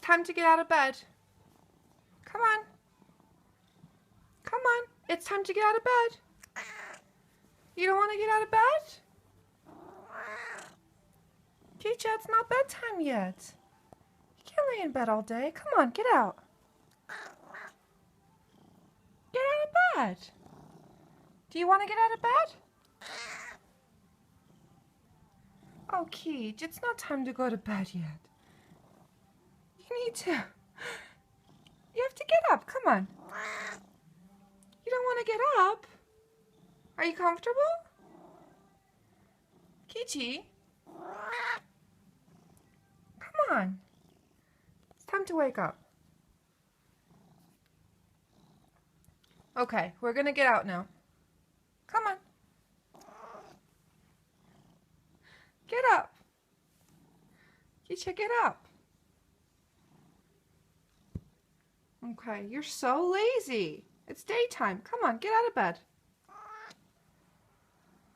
time to get out of bed. Come on. Come on. It's time to get out of bed. You don't want to get out of bed? Keisha, it's not bedtime yet. You can't lay in bed all day. Come on, get out. Get out of bed. Do you want to get out of bed? Oh, Keach, it's not time to go to bed yet. You need to. You have to get up. Come on. You don't want to get up? Are you comfortable? Kichi? Come on. It's time to wake up. Okay, we're gonna get out now. Come on. Get up. Keisha, get up. Okay, you're so lazy. It's daytime. Come on, get out of bed.